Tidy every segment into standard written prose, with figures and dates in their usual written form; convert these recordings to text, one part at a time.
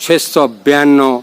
692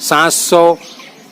700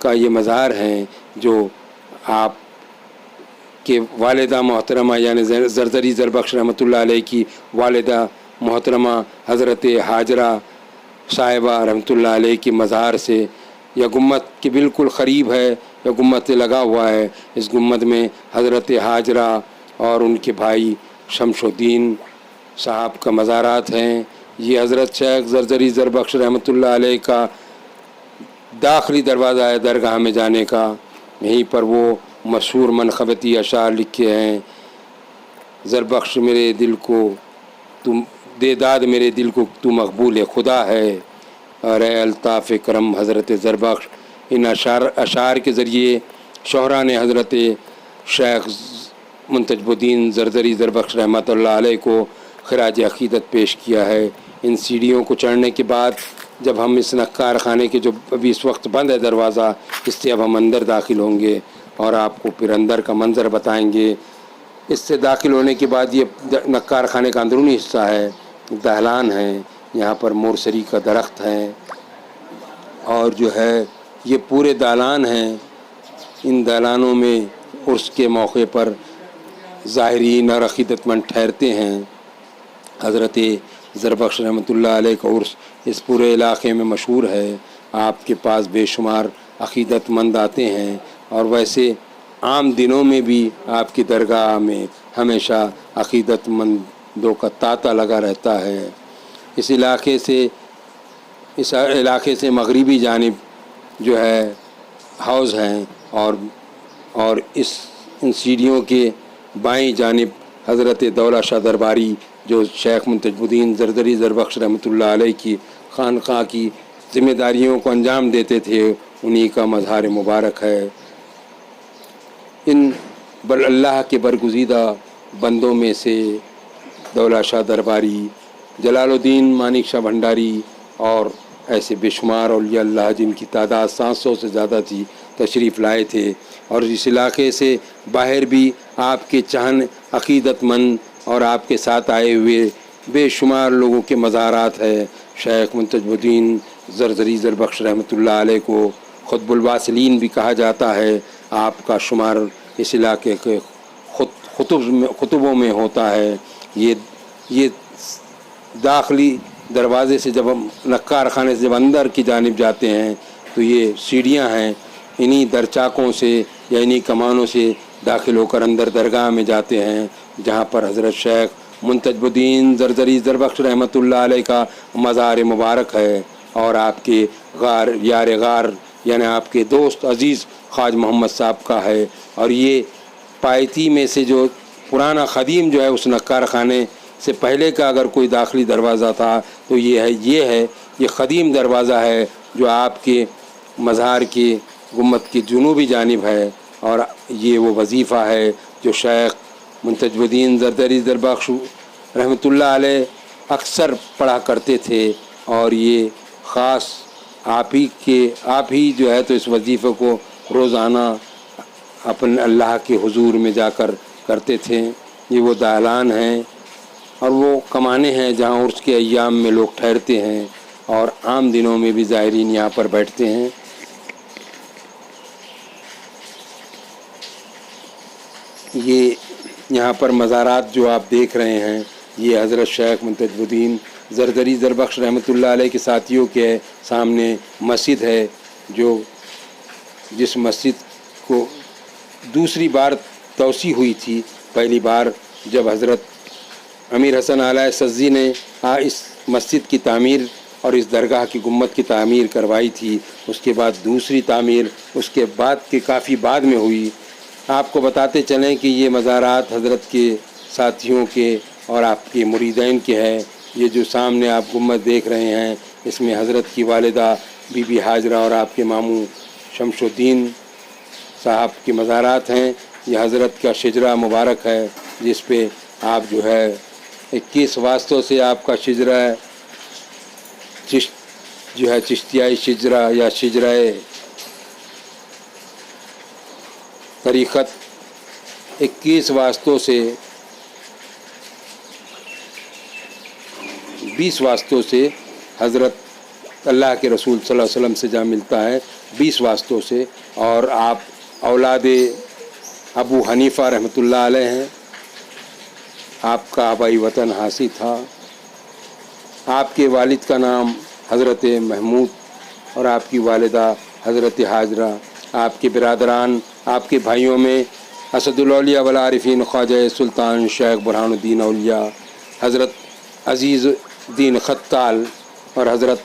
کا یہ مزار ہیں جو آپ کے والدہ محترمہ یعنی زرزری زربخش رحمۃ اللہ علیہ کی والدہ محترمہ حضرت حاجرہ صاحبہ رحمۃ اللہ علیہ کی مزار سے یہ گنبد کے بالکل قریب ہے، یہ گنبد سے لگا ہوا ہے۔ اس گنبد میں حضرت حاجرہ اور ان کے بھائی شمس الدین صاحب کا مزارات ہیں۔ یہ حضرت شیخ زرزری زربخش رحمۃ اللہ علیہ کا داخلی دروازہ ہے درگاہ میں جانے کا۔ یہیں پر وہ مشہور منقبتی اشعار لکھے ہیں: زربخش میرے دل کو تم دے داد، میرے دل کو تو مقبول خدا ہے، اور اے الطاف کرم حضرت زربخش۔ ان اشعار کے ذریعے شعراء نے حضرت شیخ منتجب الدین زرزری زربخش رحمۃ اللہ علیہ کو خراج عقیدت پیش کیا ہے۔ ان سیڑھیوں کو چڑھنے کے بعد جب ہم اس نقار خانے کے جو ابھی اس وقت بند ہے دروازہ، اس سے اب ہم اندر داخل ہوں گے اور آپ کو پھر اندر کا منظر بتائیں گے۔ اس سے داخل ہونے کے بعد یہ نقار خانے کا اندرونی حصہ ہے، دہلان ہے، یہاں پر مورسری کا درخت ہے اور جو ہے یہ پورے دالان ہیں۔ ان دالانوں میں عرس کے موقع پر زائرین اور عقیدت مند ٹھہرتے ہیں۔ حضرت زربخش رحمۃ اللہ علیہ کا عرس اس پورے علاقے میں مشہور ہے۔ آپ کے پاس بے شمار عقیدت مند آتے ہیں، اور ویسے عام دنوں میں بھی آپ کی درگاہ میں ہمیشہ عقیدت مندوں کا تانتا لگا رہتا ہے۔ اس علاقے سے مغربی جانب جو ہے حوض ہیں، اور ان سیڑھیوں کے بائیں جانب حضرت دولہ شاہ درباری جو شیخ منتجب الدین زرزری زربخش رحمۃ اللہ علیہ کی خانقاہ کی ذمہ داریوں کو انجام دیتے تھے، انہی کا مزار مبارک ہے۔ ان اللہ کے برگزیدہ بندوں میں سے دولہ شاہ درباری، جلال الدین مانک شاہ بھنڈاری اور ایسے بے شمار اولیاء اللہ جن کی تعداد 700 سے زیادہ تھی تشریف لائے تھے، اور اس علاقے سے باہر بھی آپ کے چہن عقیدت مند اور آپ کے ساتھ آئے ہوئے بے شمار لوگوں کے مزارات ہے۔ شیخ منتجب الدین زرزری زربخش رحمۃ اللہ علیہ کو خطب الواصلین بھی کہا جاتا ہے۔ آپ کا شمار اس علاقے کے خطبوں میں ہوتا ہے۔ یہ داخلی دروازے سے جب ہم نقار خانے سے جب اندر کی جانب جاتے ہیں تو یہ سیڑھیاں ہیں، انہی درچاکوں سے یا انہی کمانوں سے داخل ہو کر اندر درگاہ میں جاتے ہیں، جہاں پر حضرت شیخ منتجب الدین زرزری زربخش رحمۃ اللہ علیہ کا مزار مبارک ہے، اور آپ کے یار غار یعنی آپ کے دوست عزیز خواجہ محمد صاحب کا ہے۔ اور یہ پایتی میں سے جو پرانا قدیم جو ہے اس نقار خانے سے پہلے کا اگر کوئی داخلی دروازہ تھا تو یہ قدیم دروازہ ہے جو آپ کے مزار کی گنبد کی جنوبی جانب ہے، اور یہ وہ وظیفہ ہے جو شیخ منتجب الدین زرزری زربخش رحمۃ اللہ علیہ اکثر پڑھا کرتے تھے، اور یہ خاص آپ ہی جو ہے تو اس وظیفے کو روزانہ اپنے اللہ کے حضور میں جا کر کرتے تھے۔ یہ وہ دالان ہیں اور وہ کمانے ہیں جہاں عرس کے ایام میں لوگ ٹھہرتے ہیں، اور عام دنوں میں بھی زائرین یہاں پر بیٹھتے ہیں۔ یہ یہاں پر مزارات جو آپ دیکھ رہے ہیں یہ حضرت شیخ منتجب الدین زرزری زربخش رحمۃ اللہ علیہ کے ساتھیوں کے سامنے مسجد ہے، جس مسجد کو دوسری بار توسیع ہوئی تھی۔ پہلی بار جب حضرت امیر حسن اعلی سزی نے اس مسجد کی تعمیر اور اس درگاہ کی گنبد کی تعمیر کروائی تھی، اس کے بعد دوسری تعمیر اس کے بعد کے کافی بعد میں ہوئی۔ آپ کو بتاتے چلیں کہ یہ مزارات حضرت کے ساتھیوں کے اور آپ کے مریدین کے ہیں۔ یہ جو سامنے آپ گنبد دیکھ رہے ہیں اس میں حضرت کی والدہ بی بی حاجرہ اور آپ کے ماموں شمس الدین صاحب کے مزارات ہیں۔ یہ حضرت کا شجرہ مبارک ہے جس پہ آپ جو ہے 21 واسطوں سے آپ کا شجرہ جو ہے چشتیائی شجرہ یا شجرہ طریقت 21 واسطوں سے 20 واسطوں سے حضرت اللہ کے رسول صلی اللہ علیہ وسلم سے جا ملتا ہے 20 واسطوں سے، اور آپ اولاد ابو حنیفہ رحمۃ اللہ علیہ ہیں۔ آپ کا آبائی وطن ہاسی تھا۔ آپ کے والد کا نام حضرت محمود اور آپ کی والدہ حضرت حاجرہ۔ آپ کے برادران، آپ کے بھائیوں میں اسد الاولیاء والعارفین خواجہ سلطان شیخ برہان الدین اولیاء، حضرت عزیز الدین خطال اور حضرت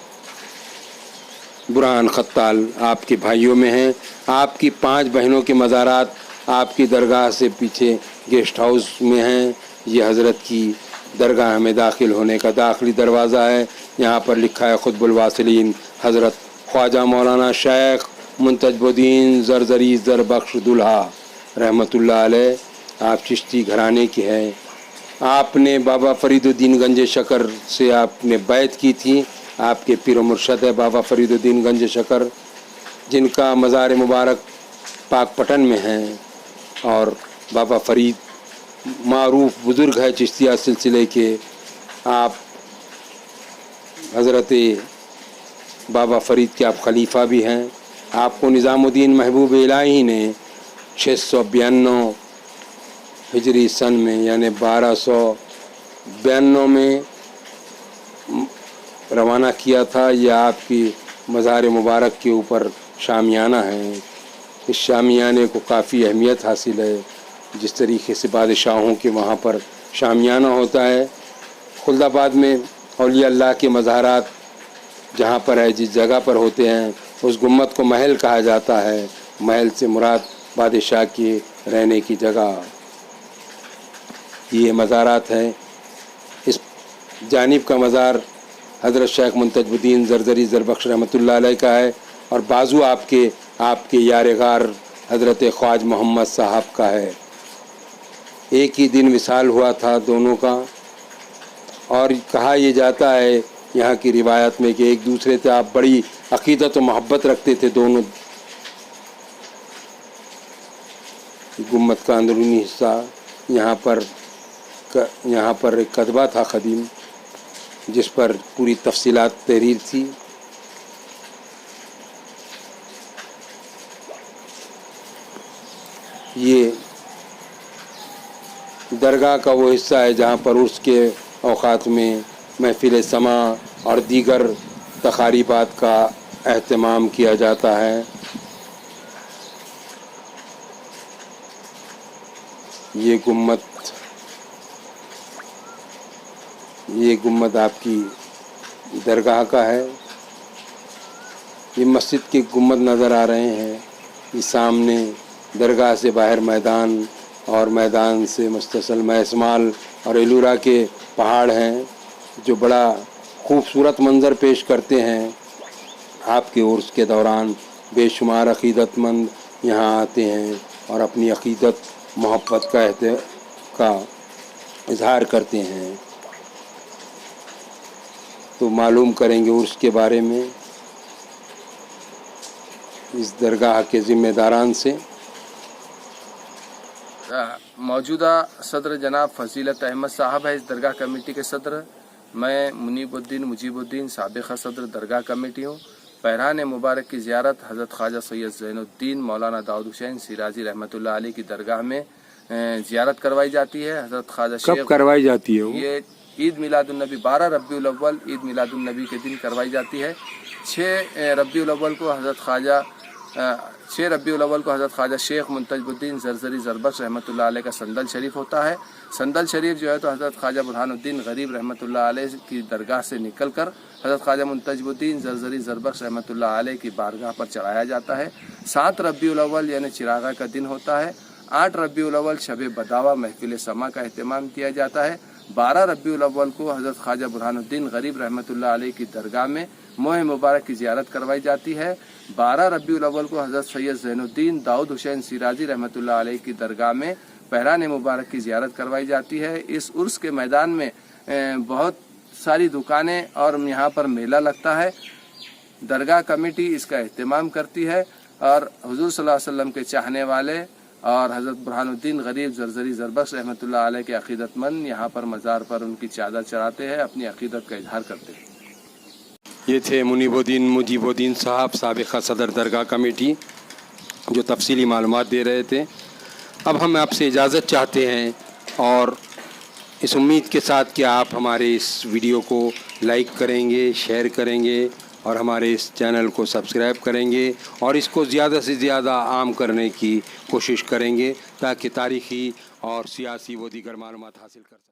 برہان خطال آپ کے بھائیوں میں ہیں۔ آپ کی 5 بہنوں کے مزارات آپ کی درگاہ سے پیچھے گیسٹ ہاؤس میں ہیں۔ یہ حضرت کی درگاہ میں داخل ہونے کا داخلی دروازہ ہے۔ یہاں پر لکھا ہے خطب الواصلین حضرت خواجہ مولانا شیخ منتجب الدین زرزری زربخش دلہا رحمۃ اللہ علیہ۔ آپ چشتی گھرانے کے ہیں۔ آپ نے بابا فرید الدین گنج شکر سے آپ نے بیعت کی تھی۔ آپ کے پیر و مرشد ہے بابا فرید الدین گنج شکر، جن کا مزار مبارک پاک پٹن میں ہے، اور بابا فرید معروف بزرگ ہے چشتیہ سلسلے کے۔ آپ حضرت بابا فرید کے آپ خلیفہ بھی ہیں۔ آپ کو نظام الدین محبوب الہی نے 692 ہجری سن میں یعنی 1292 میں روانہ کیا تھا۔ یہ آپ کی مزار مبارک کے اوپر شامیانہ ہے۔ اس شامیانے کو کافی اہمیت حاصل ہے، جس طریقے سے بادشاہوں کے وہاں پر شامیانہ ہوتا ہے۔ خلد آباد میں اولیاء اللہ کے مزارات جہاں پر ہے، جس جگہ پر ہوتے ہیں، اس گنبد کو محل کہا جاتا ہے۔ محل سے مراد بادشاہ کی رہنے کی جگہ یہ مزارات ہیں۔ اس جانب کا مزار حضرت شیخ منتجب الدین زرزری زربخش رحمۃ اللہ علیہ کا ہے، اور بازو آپ کے یار غار حضرت خواج محمد صاحب کا ہے۔ ایک ہی دن وصال ہوا تھا دونوں کا، اور کہا یہ جاتا ہے یہاں کی روایت میں کہ ایک دوسرے سے آپ بڑی عقیدت و محبت رکھتے تھے دونوں۔ گنبد کا اندرونی حصہ یہاں پر ایک کتبہ تھا قدیم، جس پر پوری تفصیلات تحریر تھی۔ یہ درگاہ کا وہ حصہ ہے جہاں پر عرس کے اوقات میں محفل سماع اور دیگر تقاریبات کا اہتمام کیا جاتا ہے۔ یہ گنبد آپ کی درگاہ کا ہے۔ یہ مسجد کے گنبد نظر آ رہے ہیں۔ یہ سامنے درگاہ سے باہر میدان، اور میدان سے متصل محسمال اور ایلورا کے پہاڑ ہیں، جو بڑا خوبصورت منظر پیش کرتے ہیں۔ آپ کے عرس کے دوران بے شمار عقیدت مند یہاں آتے ہیں اور اپنی عقیدت محبت کا اظہار کرتے ہیں۔ تو معلوم کریں گے عرس کے بارے میں اس درگاہ کے ذمہ داران سے۔ موجودہ صدر جناب فضیلت احمد صاحب ہے اس درگاہ کمیٹی کے صدر۔ میں منیب الدین مجیب الدین سابق صدر درگاہ کمیٹی ہوں۔ بحران مبارک کی زیارت حضرت خواجہ سید زین الدین مولانا داؤد حسین شیرازی رحمۃ اللہ علیہ کی درگاہ میں زیارت کروائی جاتی ہے۔ حضرت خواجہ کب کروائی جاتی ہے؟ یہ عید میلاد النبی 12 ربیع الاول عید میلاد النبی کے دن کروائی جاتی ہے۔ 6 ربیع الاول کو حضرت خواجہ شیخ منتجب الدین زرزری زربخش رحمۃ اللہ علیہ کا سندل شریف ہوتا ہے۔ سندل شریف جو ہے تو حضرت خواجہ برہان الدین غریب رحمۃ اللہ علیہ کی درگاہ سے نکل کر حضرت خواجہ منتجب الدین زرزری زربخش رحمۃ اللہ علیہ کی بارگاہ پر چڑھایا جاتا ہے۔ 7 ربیع الاول یعنی چراغا کا دن ہوتا ہے۔ 8 ربیع الاول شب بداوا محفل سما کا اہتمام کیا جاتا ہے۔ 12 ربیع الاول کو حضرت خواجہ برہان الدین غریب رحمۃ اللہ علیہ کی درگاہ میں ماہ مبارک کی زیارت کروائی جاتی ہے۔ 12 ربیع الاول کو حضرت سید زین الدین داؤد حسین شیرازی رحمۃ اللہ علیہ کی درگاہ میں بحران مبارک کی زیارت کروائی جاتی ہے۔ اس عرس کے میدان میں بہت ساری دکانیں اور یہاں پر میلہ لگتا ہے۔ درگاہ کمیٹی اس کا اہتمام کرتی ہے، اور حضور صلی اللہ علیہ وسلم کے چاہنے والے اور حضرت برہان الدین غریب زرزری زربخش رحمۃ اللہ علیہ کے عقیدت مند یہاں پر مزار پر ان کی چادر چڑھاتے ہیں، اپنی عقیدت کا اظہار کرتے ہیں۔ یہ تھے مجیب الدین صاحب، سابقہ صدر درگاہ کمیٹی، جو تفصیلی معلومات دے رہے تھے۔ اب ہم آپ سے اجازت چاہتے ہیں، اور اس امید کے ساتھ کہ آپ ہمارے اس ویڈیو کو لائک کریں گے، شیئر کریں گے، اور ہمارے اس چینل کو سبسکرائب کریں گے، اور اس کو زیادہ سے زیادہ عام کرنے کی کوشش کریں گے، تاکہ تاریخی اور سیاسی و دیگر معلومات حاصل کر سکیں۔